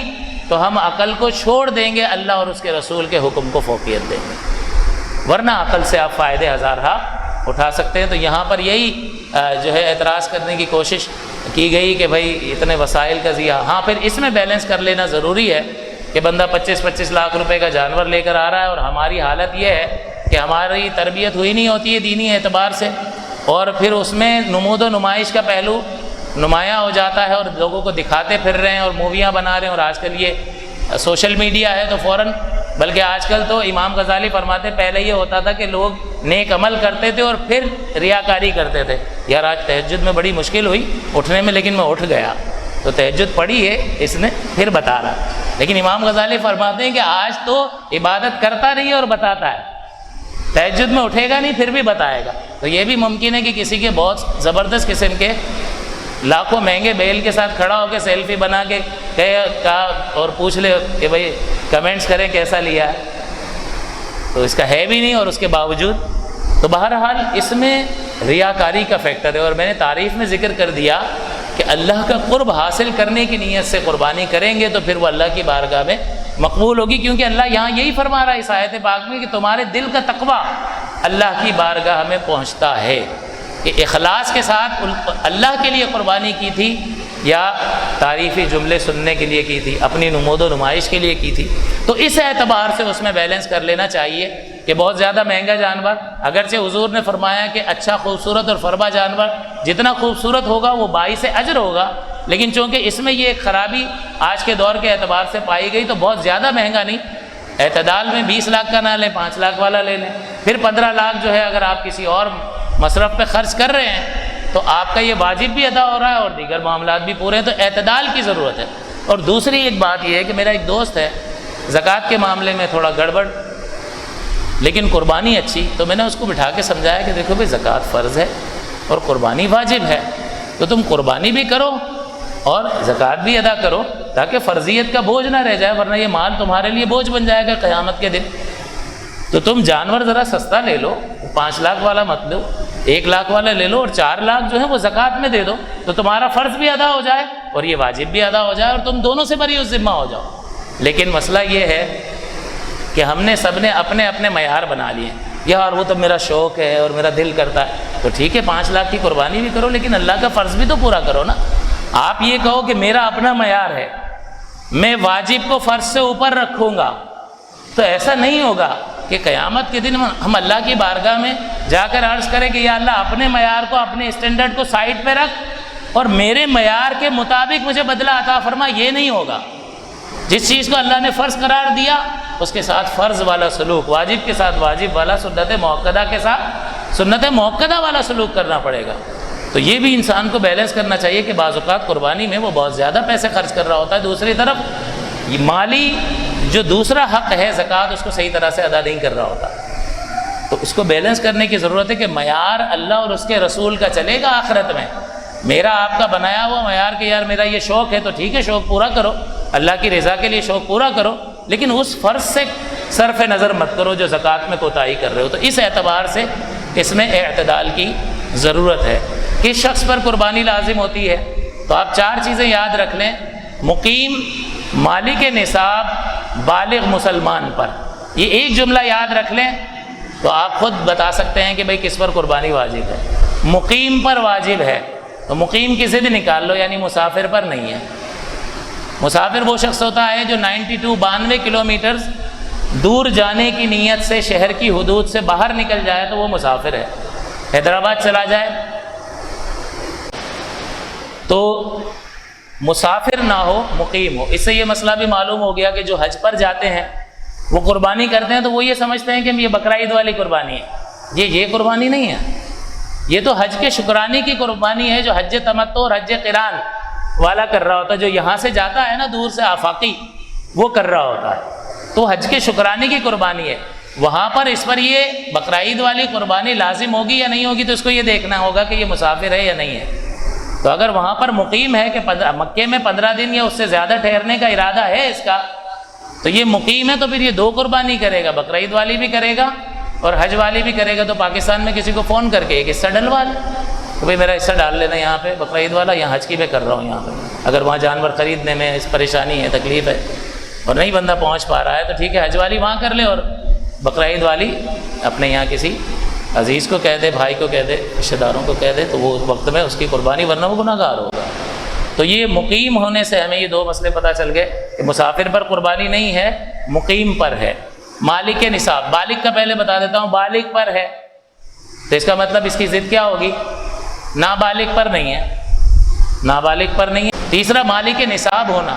تو ہم عقل کو چھوڑ دیں گے، اللہ اور اس کے رسول کے حکم کو فوقیت دیں گے، ورنہ عقل سے آپ فائدے ہزارہ اٹھا سکتے ہیں۔ تو یہاں پر یہی جو ہے اعتراض کرنے کی کوشش کی گئی کہ بھائی اتنے وسائل کا ضیاع۔ ہاں پھر اس میں بیلنس کر لینا ضروری ہے کہ بندہ 25-25 لاکھ روپے کا جانور لے کر آ رہا ہے، اور ہماری حالت یہ ہے کہ ہماری تربیت ہوئی نہیں ہوتی ہے دینی اعتبار سے، اور پھر اس میں نمود و نمائش کا پہلو نمایاں ہو جاتا ہے، اور لوگوں کو دکھاتے پھر رہے ہیں اور موویاں بنا رہے ہیں، اور آج کل یہ سوشل میڈیا ہے تو فوراً، بلکہ آج کل تو امام غزالی فرماتے پہلے یہ ہوتا تھا کہ لوگ نیک عمل کرتے تھے اور پھر ریاکاری کرتے تھے۔ یار آج تہجد میں بڑی مشکل ہوئی اٹھنے میں، لیکن میں اٹھ گیا، تو تہجد پڑھی ہے اس نے پھر بتا رہا. لیکن امام غزالی فرماتے ہیں کہ آج تو عبادت کرتا نہیں ہے اور بتاتا ہے. تہجد میں اٹھے گا نہیں پھر بھی بتائے گا. تو یہ بھی ممکن ہے کہ کسی کے بہت زبردست قسم کے لاکھوں مہنگے بیل کے ساتھ کھڑا ہو کے سیلفی بنا کے کہا اور پوچھ لے کہ بھائی کمنٹس کریں کیسا لیا ہے. تو اس کا ہے بھی نہیں اور اس کے باوجود. تو بہرحال اس میں ریاکاری کا فیکٹر ہے. اور میں نے تعریف میں ذکر کر دیا کہ اللہ کا قرب حاصل کرنے کی نیت سے قربانی کریں گے تو پھر وہ اللہ کی بارگاہ میں مقبول ہوگی. کیونکہ اللہ یہاں یہی فرما رہا ہے اس آیت پاک میں کہ تمہارے دل کا تقویٰ اللہ کی بارگاہ میں پہنچتا ہے. کہ اخلاص کے ساتھ اللہ کے لیے قربانی کی تھی یا تعریفی جملے سننے کے لیے کی تھی, اپنی نمود و نمائش کے لیے کی تھی. تو اس اعتبار سے اس میں بیلنس کر لینا چاہیے کہ بہت زیادہ مہنگا جانور, اگرچہ حضور نے فرمایا کہ اچھا خوبصورت اور فربا جانور جتنا خوبصورت ہوگا وہ باعث اجر ہوگا, لیکن چونکہ اس میں یہ ایک خرابی آج کے دور کے اعتبار سے پائی گئی تو بہت زیادہ مہنگا نہیں, اعتدال میں 20 لاکھ کا نہ لیں, 5 لاکھ والا لے لیں. پھر 15 لاکھ جو ہے اگر آپ کسی اور مصرف پہ خرچ کر رہے ہیں تو آپ کا یہ واجب بھی ادا ہو رہا ہے اور دیگر معاملات بھی پورے ہیں. تو اعتدال کی ضرورت ہے. اور دوسری ایک بات یہ ہے کہ میرا ایک دوست ہے زکوٰۃ کے معاملے میں تھوڑا گڑبڑ لیکن قربانی اچھی. تو میں نے اس کو بٹھا کے سمجھایا کہ دیکھو بھائی زکوٰۃ فرض ہے اور قربانی واجب ہے, تو تم قربانی بھی کرو اور زکوٰۃ بھی ادا کرو تاکہ فرضیت کا بوجھ نہ رہ جائے, ورنہ یہ مال تمہارے لیے بوجھ بن جائے گا قیامت کے دن. تو تم جانور ذرا سستا لے لو, 5 لاکھ والا مت لو, 1 لاکھ والا لے لو اور 4 لاکھ جو ہے وہ زکوٰۃ میں دے دو, تو تمہارا فرض بھی ادا ہو جائے اور یہ واجب بھی ادا ہو جائے اور تم دونوں سے بری ذمہ ہو جاؤ. لیکن مسئلہ یہ ہے کہ ہم نے سب نے اپنے اپنے معیار بنا لیے. یار وہ تو میرا شوق ہے اور میرا دل کرتا ہے, تو ٹھیک ہے 5 لاکھ کی قربانی بھی کرو لیکن اللہ کا فرض بھی تو پورا کرو نا. آپ یہ کہو کہ میرا اپنا معیار ہے, میں واجب کو فرض سے اوپر رکھوں گا, تو ایسا نہیں ہوگا کہ قیامت کے دن ہم اللہ کی بارگاہ میں جا کر عرض کریں کہ یا اللہ اپنے معیار کو, اپنے اسٹینڈرڈ کو سائڈ پہ رکھ اور میرے معیار کے مطابق مجھے بدلہ عطا فرما. یہ نہیں ہوگا. جس چیز کو اللہ نے فرض قرار دیا اس کے ساتھ فرض والا سلوک, واجب کے ساتھ واجب والا, سنت موقدہ کے ساتھ سنت موقدہ والا سلوک کرنا پڑے گا. تو یہ بھی انسان کو بیلنس کرنا چاہیے کہ بعض اوقات قربانی میں وہ بہت زیادہ پیسے خرچ کر رہا ہوتا ہے, دوسری طرف یہ مالی جو دوسرا حق ہے زکوٰۃ اس کو صحیح طرح سے ادا نہیں کر رہا ہوتا. تو اس کو بیلنس کرنے کی ضرورت ہے کہ معیار اللہ اور اس کے رسول کا چلے گا آخرت میں. میرا آپ کا بنایا ہوا معیار کہ یار میرا یہ شوق ہے تو ٹھیک ہے شوق پورا کرو, اللہ کی رضا کے لیے شوق پورا کرو, لیکن اس فرض سے صرف نظر مت کرو جو زکوٰۃ میں کوتاہی کر رہے ہو. تو اس اعتبار سے اس میں اعتدال کی ضرورت ہے. کس شخص پر قربانی لازم ہوتی ہے؟ تو آپ 4 چیزیں یاد رکھ لیں. مقیم, مالک نصاب, بالغ مسلمان پر. یہ ایک جملہ یاد رکھ لیں تو آپ خود بتا سکتے ہیں کہ بھئی کس پر قربانی واجب ہے. مقیم پر واجب ہے تو مقیم کی ضد نکال لو, یعنی مسافر پر نہیں ہے. مسافر وہ شخص ہوتا ہے جو 92 کلومیٹرز دور جانے کی نیت سے شہر کی حدود سے باہر نکل جائے تو وہ مسافر ہے. حیدرآباد چلا جائے تو مسافر نہ ہو, مقیم ہو. اس سے یہ مسئلہ بھی معلوم ہو گیا کہ جو حج پر جاتے ہیں وہ قربانی کرتے ہیں تو وہ یہ سمجھتے ہیں کہ یہ بقرعید والی قربانی ہے. یہ قربانی نہیں ہے, یہ تو حج کے شکرانے کی قربانی ہے جو حج تمتع اور حج قران والا کر رہا ہوتا ہے. جو یہاں سے جاتا ہے نا دور سے آفاقی, وہ کر رہا ہوتا ہے. تو حج کے شکرانے کی قربانی ہے. وہاں پر اس پر یہ بقرعید والی قربانی لازم ہوگی یا نہیں ہوگی تو اس کو یہ دیکھنا ہوگا کہ یہ مسافر ہے یا نہیں ہے. تو اگر وہاں پر مقیم ہے کہ مکے میں 15 دن یا اس سے زیادہ ٹھہرنے کا ارادہ ہے اس کا, تو یہ مقیم ہے تو پھر یہ 2 قربانی کرے گا, بقرعید والی بھی کرے گا اور حج والی بھی کرے گا. تو پاکستان میں کسی کو فون کر کے ایک حصہ ڈلوا لے کہ بھائی میرا حصہ ڈال لینا یہاں پہ بقرعید والا, یہاں حج کی میں کر رہا ہوں یہاں پہ. اگر وہاں جانور خریدنے میں اس پریشانی ہے, تکلیف ہے اور نہیں بندہ پہنچ پا رہا ہے تو ٹھیک ہے حج والی وہاں کر لے اور بقرعید والی اپنے یہاں کسی عزیز کو کہہ دے, بھائی کو کہہ دے, رشتہ داروں کو کہہ دے, تو وہ وقت میں اس کی قربانی, ورنہ وہ گناہ گار ہوگا. تو یہ مقیم ہونے سے ہمیں یہ 2 مسئلے پتہ چل گئے کہ مسافر پر قربانی نہیں ہے, مقیم پر ہے. مالک نصاب, بالغ کا پہلے بتا دیتا ہوں, بالغ پر ہے تو اس کا مطلب اس کی ضد کیا ہوگی؟ نابالغ پر نہیں ہے, نابالغ پر نہیں ہے. تیسرا مالک نصاب ہونا,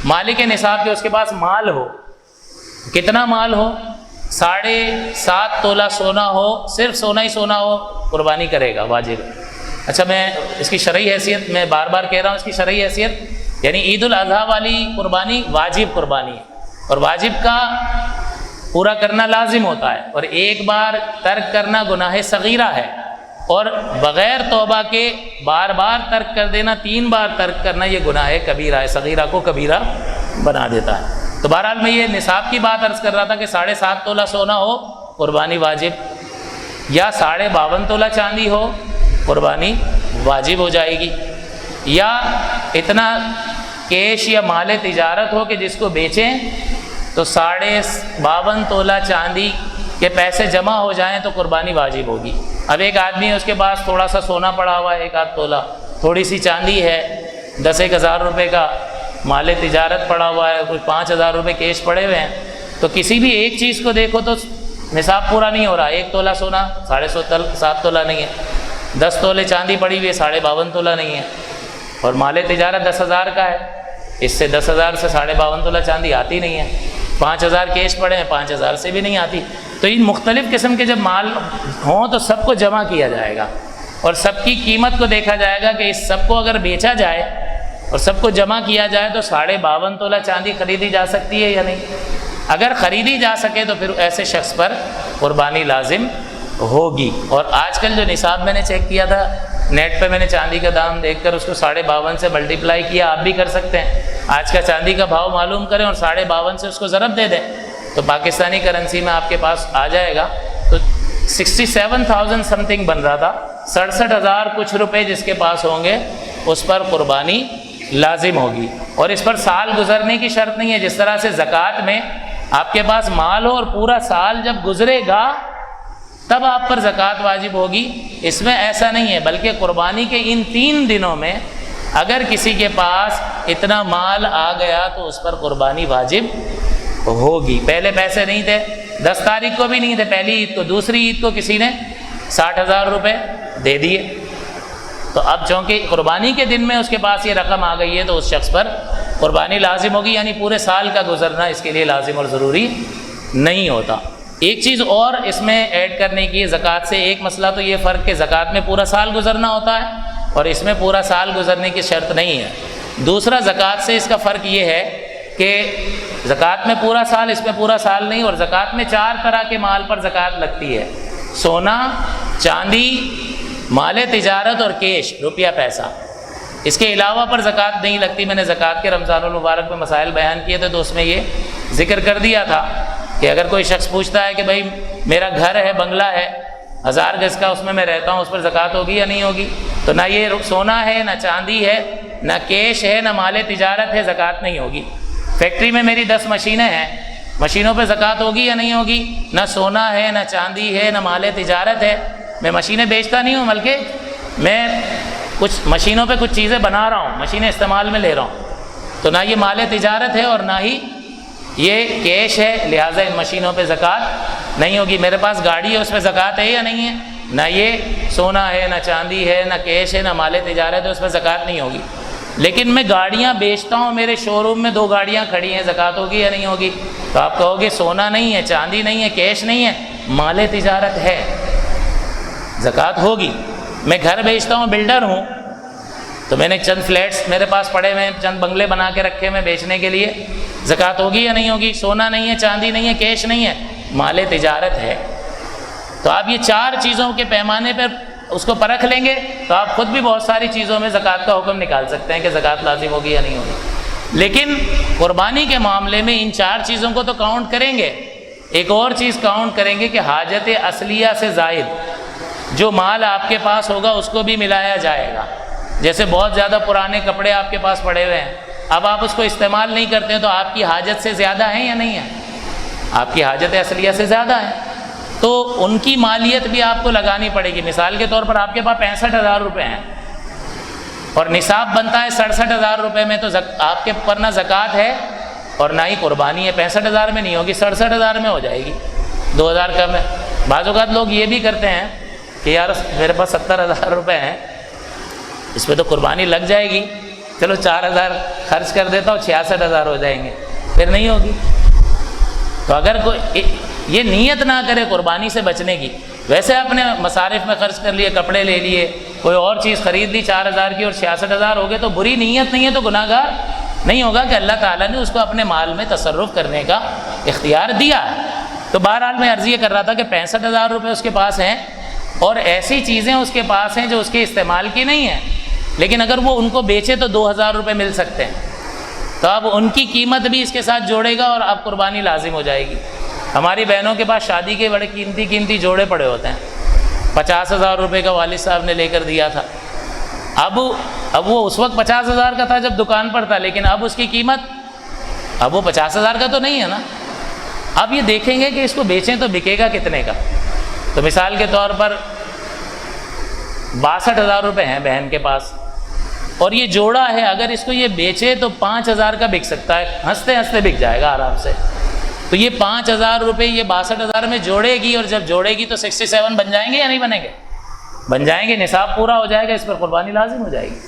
مالک نصاب کے اس کے پاس مال ہو. کتنا مال ہو؟ 7.5 تولہ سونا ہو, صرف سونا ہی سونا ہو, قربانی کرے گا, واجب ہے. اچھا میں اس کی شرعی حیثیت میں بار بار کہہ رہا ہوں, اس کی شرعی حیثیت یعنی عید الاضحیٰ والی قربانی واجب قربانی ہے، اور واجب کا پورا کرنا لازم ہوتا ہے، اور ایک بار ترک کرنا گناہ صغیرہ ہے، اور بغیر توبہ کے بار بار ترک کر دینا، 3 بار ترک کرنا، یہ گناہ کبیرہ ہے، صغیرہ کو کبیرہ بنا دیتا ہے۔ تو بہرحال میں یہ نصاب کی بات عرض کر رہا تھا کہ 7.5 تولہ سونا ہو قربانی واجب، یا 52.5 تولہ چاندی ہو قربانی واجب ہو جائے گی، یا اتنا کیش یا مال تجارت ہو کہ جس کو بیچیں تو 52.5 تولہ چاندی کے پیسے جمع ہو جائیں تو قربانی واجب ہوگی۔ اب ایک آدمی ہے، اس کے پاس تھوڑا سا سونا پڑا ہوا ہے 1 تولہ، تھوڑی سی چاندی ہے، 10-1 ہزار روپے کا مال تجارت پڑا ہوا ہے، کچھ 5,000 روپے کیش پڑے ہوئے ہیں، تو کسی بھی ایک چیز کو دیکھو تو نصاب پورا نہیں ہو رہا۔ 1 تولہ سونا 7.5 تولہ نہیں ہے، 10 تولے چاندی پڑی ہوئی ہے 52.5 تولہ نہیں ہے، اور مال تجارت 10,000 کا ہے، اس سے 10,000 سے 52.5 تولہ چاندی آتی نہیں ہے، 5,000 کیش پڑے ہیں، 5,000 سے بھی نہیں آتی۔ تو ان مختلف قسم کے جب مال ہوں تو سب کو جمع کیا جائے گا، اور سب کی قیمت کو دیکھا جائے گا کہ اس سب کو اگر بیچا جائے اور سب کو جمع کیا جائے تو 52.5 تولہ چاندی خریدی جا سکتی ہے یا نہیں۔ اگر خریدی جا سکے تو پھر ایسے شخص پر قربانی لازم ہوگی۔ اور آج کل جو نصاب میں نے چیک کیا تھا نیٹ پہ، میں نے چاندی کا دام دیکھ کر اس کو 52.5 سے ملٹیپلائی کیا، آپ بھی کر سکتے ہیں، آج کا چاندی کا بھاؤ معلوم کریں اور 52.5 سے اس کو ضرب دے دیں تو پاکستانی کرنسی میں آپ کے پاس آ جائے گا۔ تو 67,000 سم تھنگ بن رہا تھا، 67,000 کچھ روپے جس کے پاس ہوں گے اس پر قربانی لازم ہوگی، اور اس پر سال گزرنے کی شرط نہیں ہے۔ جس طرح سے زکوٰۃ میں آپ کے پاس مال ہو اور پورا سال جب گزرے گا تب آپ پر زکوٰۃ واجب ہوگی، اس میں ایسا نہیں ہے، بلکہ قربانی کے ان 3 دنوں میں اگر کسی کے پاس اتنا مال آ گیا تو اس پر قربانی واجب ہوگی۔ پہلے پیسے نہیں تھے، 10 تاریخ کو بھی نہیں تھے، پہلی عید کو، دوسری عید کو کسی نے 60,000 روپے دے دیے، تو اب چونکہ قربانی کے دن میں اس کے پاس یہ رقم آ گئی ہے تو اس شخص پر قربانی لازم ہوگی، یعنی پورے سال کا گزرنا اس کے لیے لازم اور ضروری نہیں ہوتا۔ ایک چیز اور اس میں ایڈ کرنے کی، زکوٰۃ سے ایک مسئلہ تو یہ فرق کہ زکوٰۃ میں پورا سال گزرنا ہوتا ہے اور اس میں پورا سال گزرنے کی شرط نہیں ہے۔ دوسرا، زکوٰۃ سے اس کا فرق یہ ہے کہ زکوٰۃ میں پورا سال، اس میں پورا سال نہیں، اور زکوٰۃ میں 4 طرح کے مال پر زکوٰۃ لگتی ہے: سونا، چاندی، مال تجارت اور کیش، روپیہ پیسہ۔ اس کے علاوہ پر زکوٰۃ نہیں لگتی۔ میں نے زکوٰۃ کے رمضان المبارک میں مسائل بیان کیے تھے تو اس میں یہ ذکر کر دیا تھا کہ اگر کوئی شخص پوچھتا ہے کہ بھائی میرا گھر ہے، بنگلہ ہے 1000 گز کا، اس میں رہتا ہوں، اس پر زکوٰۃ ہوگی یا نہیں ہوگی؟ تو نہ یہ سونا ہے، نہ چاندی ہے، نہ کیش ہے، نہ مال تجارت ہے، زکوٰۃ نہیں ہوگی۔ فیکٹری میں میری 10 مشینیں ہیں، مشینوں پہ زکوٰۃ ہوگی یا نہیں ہوگی؟ نہ سونا ہے، نہ چاندی ہے، نہ مال تجارت ہے، میں مشینیں بیچتا نہیں ہوں، بلکہ میں کچھ مشینوں پہ کچھ چیزیں بنا رہا ہوں، مشینیں استعمال میں لے رہا ہوں، تو نہ یہ مال تجارت ہے اور نہ ہی یہ کیش ہے، لہٰذا ان مشینوں پہ زکوٰۃ نہیں ہوگی۔ میرے پاس گاڑی ہے، اس پہ زکوٰۃ ہے یا نہیں ہے؟ نہ یہ سونا ہے، نہ چاندی ہے، نہ کیش ہے، نہ مال تجارت ہے، اس پہ زکوٰۃ نہیں ہوگی۔ لیکن میں گاڑیاں بیچتا ہوں، میرے شو روم میں 2 گاڑیاں کھڑی ہیں، زکوٰۃ ہوگی یا نہیں ہوگی؟ تو آپ کہو گے سونا نہیں ہے، چاندی نہیں ہے، کیش نہیں ہے، مال تجارت ہے، زکوٰۃ ہوگی۔ میں گھر بیچتا ہوں، بلڈر ہوں، تو میں نے چند فلیٹس میرے پاس پڑے ہوئے ہیں، چند بنگلے بنا کے رکھے میں بیچنے کے لیے، زکوٰۃ ہوگی یا نہیں ہوگی؟ سونا نہیں ہے، چاندی نہیں ہے، کیش نہیں ہے، مال تجارت ہے۔ تو آپ یہ 4 چیزوں کے پیمانے پر اس کو پرکھ لیں گے تو آپ خود بھی بہت ساری چیزوں میں زکوٰۃ کا حکم نکال سکتے ہیں کہ زکوٰۃ لازم ہوگی یا نہیں ہوگی۔ لیکن قربانی کے معاملے میں ان 4 چیزوں کو تو کاؤنٹ کریں گے، ایک اور چیز کاؤنٹ کریں گے کہ حاجت اصلیہ سے زائد جو مال آپ کے پاس ہوگا اس کو بھی ملایا جائے گا۔ جیسے بہت زیادہ پرانے کپڑے آپ کے پاس پڑے ہوئے ہیں، اب آپ اس کو استعمال نہیں کرتے ہیں تو آپ کی حاجت سے زیادہ ہیں یا نہیں ہے؟ آپ کی حاجت اصلیہ سے زیادہ ہے، تو ان کی مالیت بھی آپ کو لگانی پڑے گی۔ مثال کے طور پر آپ کے پاس 65,000 روپے ہیں اور نصاب بنتا ہے 67,000 روپے میں، تو آپ کے پر نہ زکوٰۃ ہے اور نہ ہی قربانی ہے۔ 65,000 میں نہیں ہوگی، 67,000 میں ہو جائے گی، 2,000 کم ہے۔ بعض اوقات لوگ یہ بھی کرتے ہیں کہ یار میرے پاس 70,000 روپے ہیں، اس پہ تو قربانی لگ جائے گی، چلو 4,000 خرچ کر دیتا ہوں، 66,000 ہو جائیں گے، پھر نہیں ہوگی۔ تو اگر کوئی یہ نیت نہ کرے قربانی سے بچنے کی، ویسے اپنے مصارف میں خرچ کر لیے، کپڑے لے لیے، کوئی اور چیز خرید لی 4,000 کی اور 66,000 ہو گئے، تو بری نیت نہیں ہے تو گناہ گار نہیں ہوگا کہ اللہ تعالیٰ نے اس کو اپنے مال میں تصرف کرنے کا اختیار دیا ہے۔ تو بہرحال میں عرض یہ کر رہا تھا کہ 65,000 روپے اس کے پاس ہیں اور ایسی چیزیں اس کے پاس ہیں جو اس کے استعمال کی نہیں ہیں، لیکن اگر وہ ان کو بیچے تو 2,000 روپے مل سکتے ہیں، تو اب ان کی قیمت بھی اس کے ساتھ جوڑے گا اور اب قربانی لازم ہو جائے گی۔ ہماری بہنوں کے پاس شادی کے بڑے قیمتی جوڑے پڑے ہوتے ہیں، 50,000 روپے کا والد صاحب نے لے کر دیا تھا، اب وہ اس وقت 50,000 کا تھا جب دکان پر تھا، لیکن اب اس کی قیمت اب وہ 50,000 کا تو نہیں ہے نا، اب یہ دیکھیں گے کہ اس کو بیچیں تو بکے گا کتنے کا۔ تو مثال کے طور پر 62,000 روپے ہیں بہن کے پاس اور یہ جوڑا ہے، اگر اس کو یہ بیچے تو 5,000 کا بک سکتا ہے، ہنستے ہنستے بک جائے گا آرام سے۔ تو یہ 5,000 روپے یہ 62,000 میں جوڑے گی، اور جب جوڑے گی تو 67 بن جائیں گے یا نہیں بنیں گے؟ بن جائیں گے، نصاب پورا ہو جائے گا، اس پر قربانی لازم ہو جائے گی۔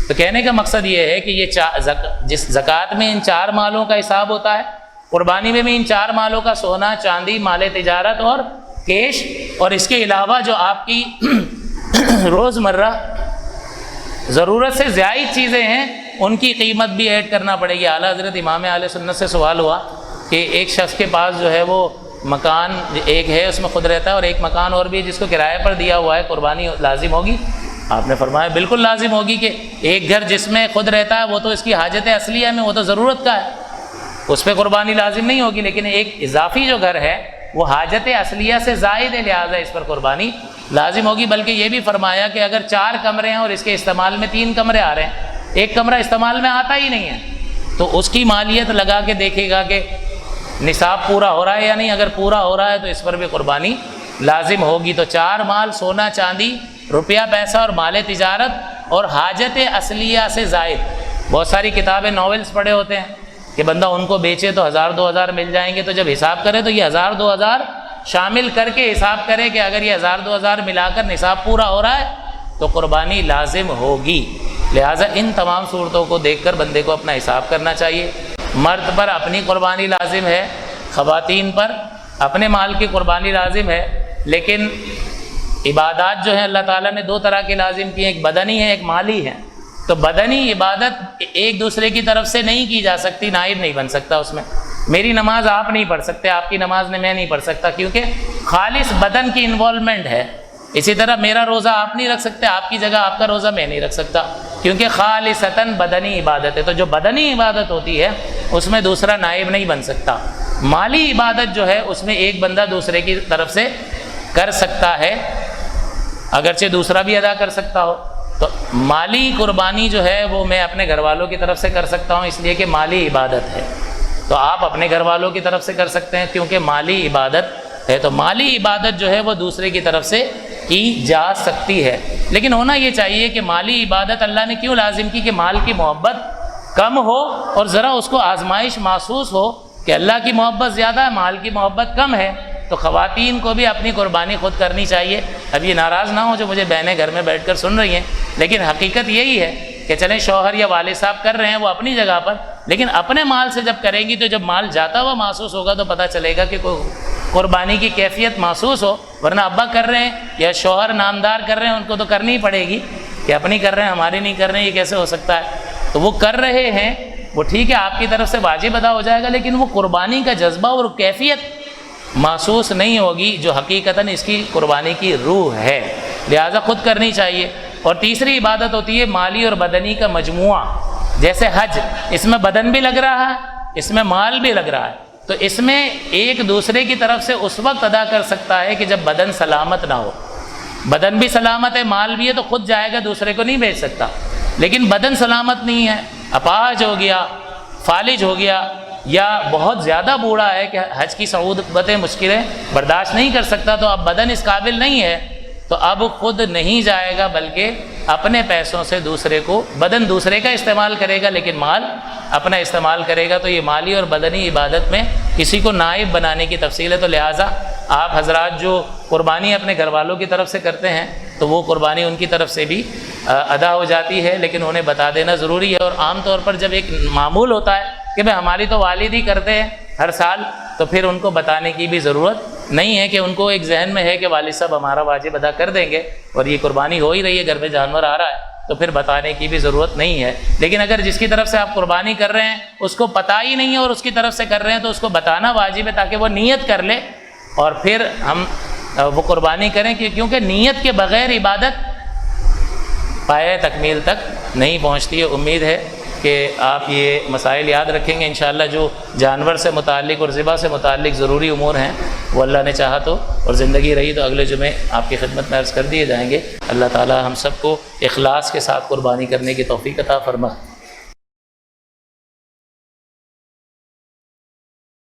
تو کہنے کا مقصد یہ ہے کہ یہ جس زکوٰۃ میں ان 4 مالوں کا حساب ہوتا ہے، قربانی میں بھی ان 4 مالوں کا سونا، چاندی، مال تجارت اور کیش، اور اس کے علاوہ جو آپ کی روزمرہ ضرورت سے زائد چیزیں ہیں ان کی قیمت بھی ایڈ کرنا پڑے گی۔ اعلیٰ حضرت امام اہل سنت سے سوال ہوا کہ ایک شخص کے پاس جو ہے وہ مکان ایک ہے، اس میں خود رہتا ہے، اور ایک مکان اور بھی ہے جس کو کرایہ پر دیا ہوا ہے، قربانی لازم ہوگی؟ آپ نے فرمایا بالکل لازم ہوگی، کہ ایک گھر جس میں خود رہتا ہے وہ تو اس کی حاجت اصلیہ میں، وہ تو ضرورت کا ہے، اس پہ قربانی لازم نہیں ہوگی، لیکن ایک اضافی جو گھر ہے وہ حاجت اصلیہ سے زائد ہے، لہٰذا اس پر قربانی لازم ہوگی۔ بلکہ یہ بھی فرمایا کہ اگر 4 کمرے ہیں اور اس کے استعمال میں 3 کمرے آ رہے ہیں، ایک کمرہ استعمال میں آتا ہی نہیں ہے، تو اس کی مالیت لگا کے دیکھے گا کہ نصاب پورا ہو رہا ہے یا نہیں، اگر پورا ہو رہا ہے تو اس پر بھی قربانی لازم ہوگی۔ تو 4 مال، سونا چاندی، روپیہ پیسہ اور مال تجارت اور حاجت اصلیہ سے زائد۔ بہت ساری کتابیں، ناولز پڑھے ہوتے ہیں کہ بندہ ان کو بیچے تو 1,000-2,000 مل جائیں گے، تو جب حساب کرے تو یہ 1,000-2,000 شامل کر کے حساب کرے کہ اگر یہ 1,000-2,000 ملا کر نصاب پورا ہو رہا ہے تو قربانی لازم ہوگی۔ لہٰذا ان تمام صورتوں کو دیکھ کر بندے کو اپنا حساب کرنا چاہیے۔ مرد پر اپنی قربانی لازم ہے، خواتین پر اپنے مال کی قربانی لازم ہے، لیکن عبادات جو ہیں اللہ تعالیٰ نے 2 طرح کی لازم کی ہیں، ایک بدنی ہے، ایک مالی ہے۔ تو بدنی عبادت ایک دوسرے کی طرف سے نہیں کی جا سکتی، نائب نہیں بن سکتا اس میں۔ میری نماز آپ نہیں پڑھ سکتے، آپ کی نماز میں نہیں پڑھ سکتا، کیونکہ خالص بدن کی انوالومنٹ ہے۔ اسی طرح میرا روزہ آپ نہیں رکھ سکتے، آپ کی جگہ آپ کا روزہ میں نہیں رکھ سکتا، کیونکہ خالصتاً بدنی عبادت ہے۔ تو جو بدنی عبادت ہوتی ہے اس میں دوسرا نائب نہیں بن سکتا۔ مالی عبادت جو ہے اس میں ایک بندہ دوسرے کی طرف سے کر سکتا ہے، اگرچہ دوسرا بھی ادا کر سکتا ہو۔ تو مالی قربانی جو ہے وہ میں اپنے گھر والوں کی طرف سے کر سکتا ہوں، اس لیے کہ مالی عبادت ہے۔ تو آپ اپنے گھر والوں کی طرف سے کر سکتے ہیں کیونکہ مالی عبادت ہے۔ تو مالی عبادت جو ہے وہ دوسرے کی طرف سے کی جا سکتی ہے، لیکن ہونا یہ چاہیے کہ مالی عبادت اللہ نے کیوں لازم کی؟ کہ مال کی محبت کم ہو اور ذرا اس کو آزمائش محسوس ہو کہ اللہ کی محبت زیادہ ہے، مال کی محبت کم ہے۔ تو خواتین کو بھی اپنی قربانی خود کرنی چاہیے۔ اب یہ ناراض نہ ہو جو مجھے بہنیں گھر میں بیٹھ کر سن رہی ہیں، لیکن حقیقت یہی ہے کہ چلیں شوہر یا والد صاحب کر رہے ہیں وہ اپنی جگہ پر، لیکن اپنے مال سے جب کریں گی تو جب مال جاتا ہوا محسوس ہوگا تو پتہ چلے گا کہ کوئی قربانی کی کیفیت محسوس ہو۔ ورنہ ابا کر رہے ہیں یا شوہر نامدار کر رہے ہیں، ان کو تو کرنی پڑے گی، کہ اپنی کر رہے ہیں ہماری نہیں کر رہے ہیں، یہ کیسے ہو سکتا ہے؟ تو وہ کر رہے ہیں، وہ ٹھیک ہے آپ کی طرف سے واجب ادا ہو جائے گا، لیکن وہ قربانی کا جذبہ اور کیفیت محسوس نہیں ہوگی جو حقیقتاً اس کی قربانی کی روح ہے، لہٰذا خود کرنی چاہیے۔ اور تیسری عبادت ہوتی ہے مالی اور بدنی کا مجموعہ، جیسے حج، اس میں بدن بھی لگ رہا ہے، اس میں مال بھی لگ رہا ہے، تو اس میں ایک دوسرے کی طرف سے اس وقت ادا کر سکتا ہے کہ جب بدن سلامت نہ ہو۔ بدن بھی سلامت ہے، مال بھی ہے، تو خود جائے گا، دوسرے کو نہیں بھیج سکتا۔ لیکن بدن سلامت نہیں ہے، اپاہج ہو گیا، فالج ہو گیا، یا بہت زیادہ بوڑھا ہے کہ حج کی صعوبتیں مشکلیں برداشت نہیں کر سکتا، تو اب بدن اس قابل نہیں ہے، تو اب خود نہیں جائے گا، بلکہ اپنے پیسوں سے دوسرے کو، بدن دوسرے کا استعمال کرے گا لیکن مال اپنا استعمال کرے گا۔ تو یہ مالی اور بدنی عبادت میں کسی کو نائب بنانے کی تفصیل ہے۔ تو لہٰذا آپ حضرات جو قربانی اپنے گھر والوں کی طرف سے کرتے ہیں تو وہ قربانی ان کی طرف سے بھی ادا ہو جاتی ہے، لیکن انہیں بتا دینا ضروری ہے۔ اور عام طور پر جب ایک معمول ہوتا ہے کہ بھائی ہماری تو والد ہی کرتے ہیں ہر سال، تو پھر ان کو بتانے کی بھی ضرورت نہیں ہے، کہ ان کو ایک ذہن میں ہے کہ والد صاحب ہمارا واجب ادا کر دیں گے اور یہ قربانی ہو ہی رہی ہے، گھر میں جانور آ رہا ہے، تو پھر بتانے کی بھی ضرورت نہیں ہے. لیکن اگر جس کی طرف سے آپ قربانی کر رہے ہیں اس کو پتہ ہی نہیں ہے اور اس کی طرف سے کر رہے ہیں تو اس کو بتانا واجب ہے تاکہ وہ نیت کر لے اور پھر ہم وہ قربانی کریں، کیونکہ نیت کے بغیر عبادت پایۂ تکمیل تک نہیں پہنچتی ہے. امید ہے کہ آپ یہ مسائل یاد رکھیں گے انشاءاللہ. جو جانور سے متعلق اور ذبح سے متعلق ضروری امور ہیں وہ اللہ نے چاہا تو اور زندگی رہی تو اگلے جمعے آپ کی خدمت میں عرض کر دیے جائیں گے. اللہ تعالی ہم سب کو اخلاص کے ساتھ قربانی کرنے کی توفیق عطا فرمائے.